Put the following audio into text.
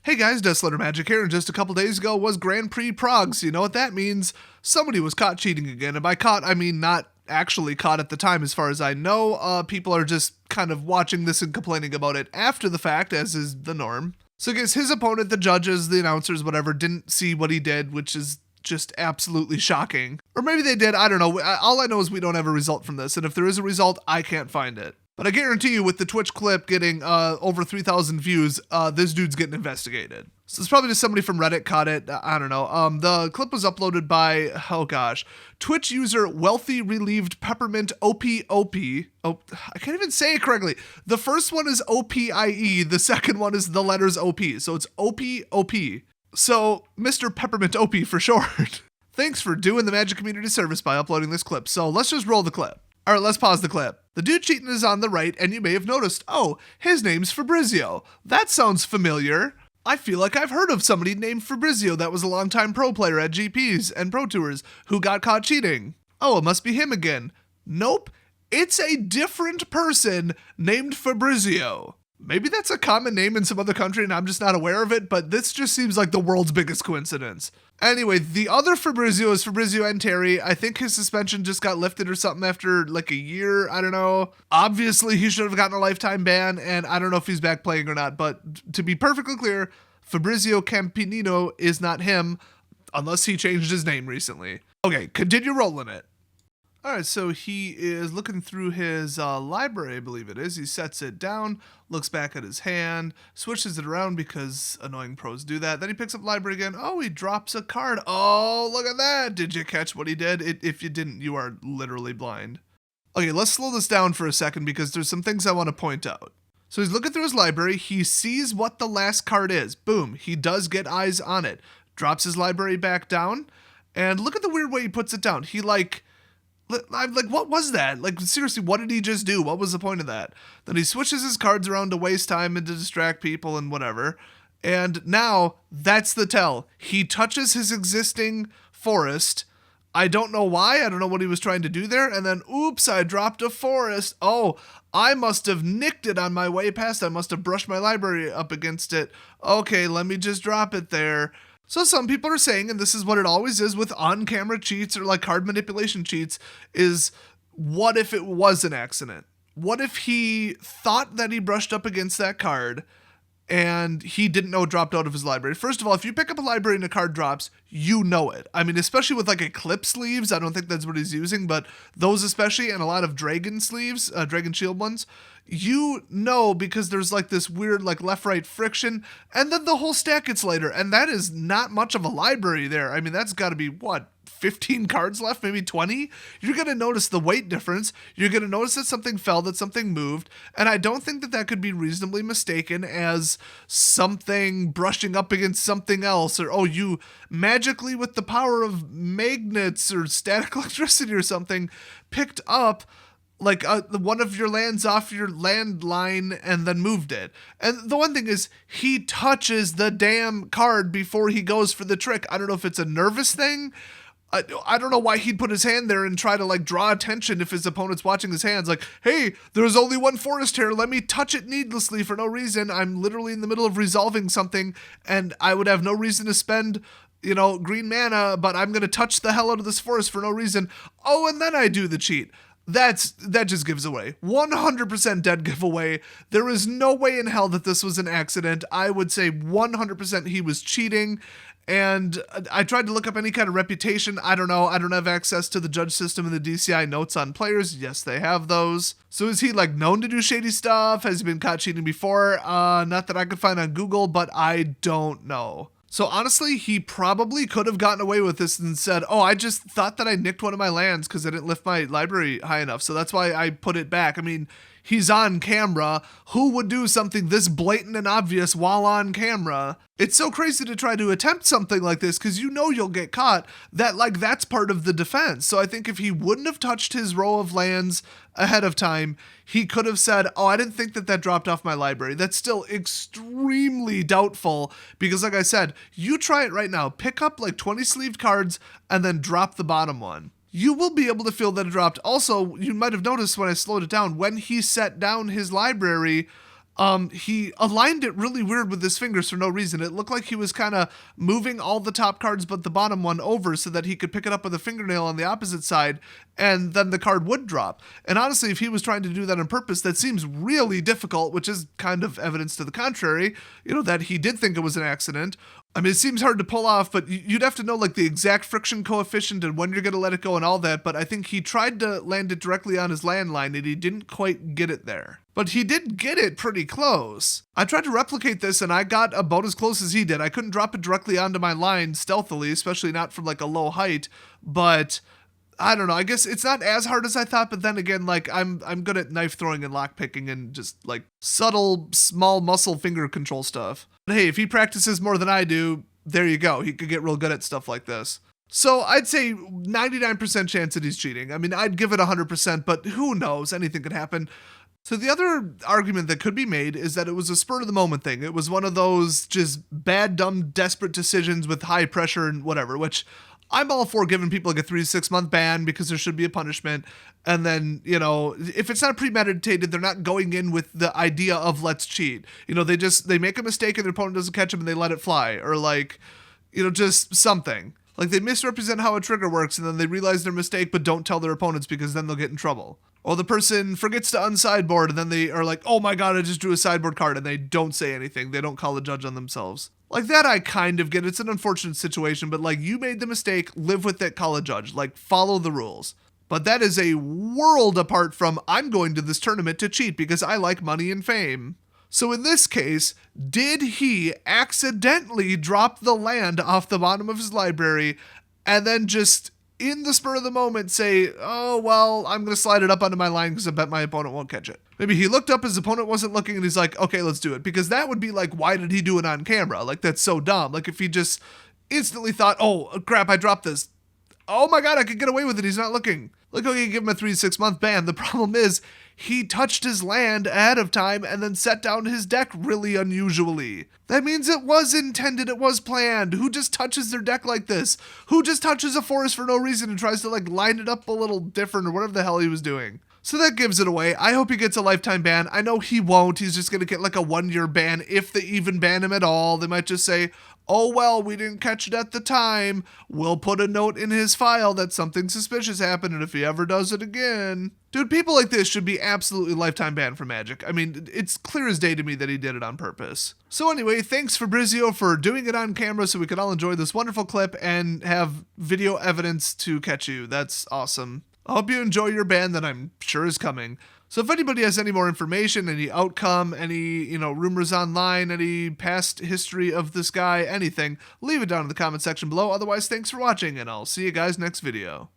Hey guys, Deathletter Magic here, and just a couple days ago was Grand Prix Prague, so you know what that means? Somebody was caught cheating again, and by caught, I mean not actually caught at the time as far as I know. People are just kind of watching this and complaining about it after the fact, as is the norm. So I guess his opponent, the judges, the announcers, whatever, didn't see what he did, which is just absolutely shocking. Or maybe they did, I don't know. All I know is we don't have a result from this, and if there is a result, I can't find it. But I guarantee you, with the Twitch clip getting over 3,000 views, this dude's getting investigated. So it's probably just somebody from Reddit caught it. I don't know. The clip was uploaded by, oh gosh, Twitch user Wealthy Relieved Peppermint OPOP. Oh, I can't even say it correctly. The first one is OPIE. The second one is the letters OP. So it's OPOP. So Mr. Peppermint OP for short. Thanks for doing the Magic community service by uploading this clip. So let's just roll the clip. All right, let's pause the clip. The dude cheating is on the right, and you may have noticed, oh, his name's Fabrizio. That sounds familiar. I feel like I've heard of somebody named Fabrizio that was a longtime pro player at GPs and Pro Tours who got caught cheating. Oh, it must be him again. Nope, it's a different person named Fabrizio. Maybe that's a common name in some other country and I'm just not aware of it, but this just seems like the world's biggest coincidence. Anyway, the other Fabrizio is Fabrizio and Terry. I think his suspension just got lifted or something after like a year. I don't know. Obviously, he should have gotten a lifetime ban, and I don't know if he's back playing or not. But to be perfectly clear, Fabrizio Campinino is not him, unless he changed his name recently. Okay, continue rolling it. All right, so he is looking through his library, I believe it is. He sets it down, looks back at his hand, switches it around because annoying pros do that. Then he picks up library again. Oh, he drops a card. Oh, look at that. Did you catch what he did? If you didn't, you are literally blind. Okay, let's slow this down for a second because there's some things I want to point out. So he's looking through his library. He sees what the last card is. Boom. He does get eyes on it. Drops his library back down. And look at the weird way he puts it down. I'm like, what was that? Like, seriously, what did he just do? What was the point of that? Then he switches his cards around to waste time and to distract people and whatever. And now, that's the tell. He touches his existing forest. I don't know why. I don't know what he was trying to do there. And then, oops, I dropped a forest. Oh, I must have nicked it on my way past. I must have brushed my library up against it. Okay, let me just drop it there. So some people are saying, and this is what it always is with on-camera cheats or like card manipulation cheats, is what if it was an accident? What if he thought that he brushed up against that card and he didn't know it dropped out of his library? First of all, if you pick up a library and a card drops, you know it. I mean, especially with like Eclipse sleeves, I don't think that's what he's using, but those especially, and a lot of Dragon sleeves, Dragon Shield ones, you know, because there's like this weird like left-right friction, and then the whole stack gets lighter, and that is not much of a library there. I mean, that's got to be, what, 15 cards left, maybe 20? You're going to notice the weight difference. You're going to notice that something fell, that something moved, and I don't think that that could be reasonably mistaken as something brushing up against something else, or, oh, you magically, with the power of magnets or static electricity or something, picked up like one of your lands off your landline and then moved it. And the one thing is, he touches the damn card before he goes for the trick. I don't know if it's a nervous thing. I don't know why he'd put his hand there and try to like draw attention if his opponent's watching his hands. Like, hey, there's only one forest here. Let me touch it needlessly for no reason. I'm literally in the middle of resolving something and I would have no reason to spend, green mana, but I'm going to touch the hell out of this forest for no reason. Oh, and then I do the cheat. That just gives away. 100% dead giveaway. There is no way in hell that this was an accident. I would say 100% he was cheating. And I tried to look up any kind of reputation. I don't know. I don't have access to the judge system and the DCI notes on players. Yes, they have those. So is he like known to do shady stuff? Has he been caught cheating before? Not that I could find on Google, but I don't know. So honestly, he probably could have gotten away with this and said, oh, I just thought that I nicked one of my lands because I didn't lift my library high enough. So that's why I put it back. I mean, he's on camera. Who would do something this blatant and obvious while on camera? It's so crazy to try to attempt something like this because you know you'll get caught, that like that's part of the defense. So I think if he wouldn't have touched his row of lands ahead of time, he could have said, oh, I didn't think that dropped off my library. That's still extremely doubtful because like I said, you try it right now. Pick up like 20 sleeved cards and then drop the bottom one. You will be able to feel that it dropped. Also, you might have noticed when I slowed it down, when he set down his library, he aligned it really weird with his fingers for no reason. It looked like he was kind of moving all the top cards but the bottom one over so that he could pick it up with a fingernail on the opposite side, and then the card would drop. And honestly, if he was trying to do that on purpose, that seems really difficult, which is kind of evidence to the contrary, that he did think it was an accident. I mean, it seems hard to pull off, but you'd have to know like the exact friction coefficient and when you're going to let it go and all that, but I think he tried to land it directly on his landline and he didn't quite get it there. But he did get it pretty close. I tried to replicate this and I got about as close as he did. I couldn't drop it directly onto my line stealthily, especially not from like a low height, but I don't know. I guess it's not as hard as I thought, but then again, like I'm good at knife throwing and lock picking and just like subtle, small muscle finger control stuff. But hey, if he practices more than I do, there you go. He could get real good at stuff like this. So I'd say 99% chance that he's cheating. I mean, I'd give it 100%, but who knows? Anything could happen. So the other argument that could be made is that it was a spur of the moment thing. It was one of those just bad, dumb, desperate decisions with high pressure and whatever, which I'm all for giving people like a 3 to 6 month ban because there should be a punishment. And then, if it's not premeditated, they're not going in with the idea of let's cheat. They make a mistake and their opponent doesn't catch them and they let it fly. Or like, just something. Like they misrepresent how a trigger works and then they realize their mistake but don't tell their opponents because then they'll get in trouble. Or the person forgets to unsideboard and then they are like, oh my god, I just drew a sideboard card, and they don't say anything. They don't call a judge on themselves. Like that I kind of get. It's an unfortunate situation, but like you made the mistake, live with it, call a judge. Like follow the rules. But that is a world apart from I'm going to this tournament to cheat because I like money and fame. So in this case, did he accidentally drop the land off the bottom of his library and then just in the spur of the moment say, oh, well, I'm going to slide it up onto my line because I bet my opponent won't catch it. Maybe he looked up, his opponent wasn't looking, and he's like, okay, let's do it. Because that would be like, why did he do it on camera? Like, that's so dumb. Like, if he just instantly thought, oh, crap, I dropped this. Oh my god, I could get away with it. He's not looking. Like, okay, give him a 3 to 6 month ban. The problem is, he touched his land ahead of time and then set down his deck really unusually. That means it was intended, it was planned. Who just touches their deck like this? Who just touches a forest for no reason and tries to like line it up a little different or whatever the hell he was doing? So that gives it away. I hope he gets a lifetime ban. I know he won't. He's just going to get like a 1-year ban if they even ban him at all. They might just say, oh, well, we didn't catch it at the time. We'll put a note in his file that something suspicious happened, and if he ever does it again... Dude, people like this should be absolutely lifetime banned from Magic. I mean, it's clear as day to me that he did it on purpose. So anyway, thanks Fabrizio for doing it on camera so we could all enjoy this wonderful clip and have video evidence to catch you. That's awesome. I hope you enjoy your ban that I'm sure is coming. So if anybody has any more information, any outcome, any, rumors online, any past history of this guy, anything, leave it down in the comment section below. Otherwise, thanks for watching, and I'll see you guys next video.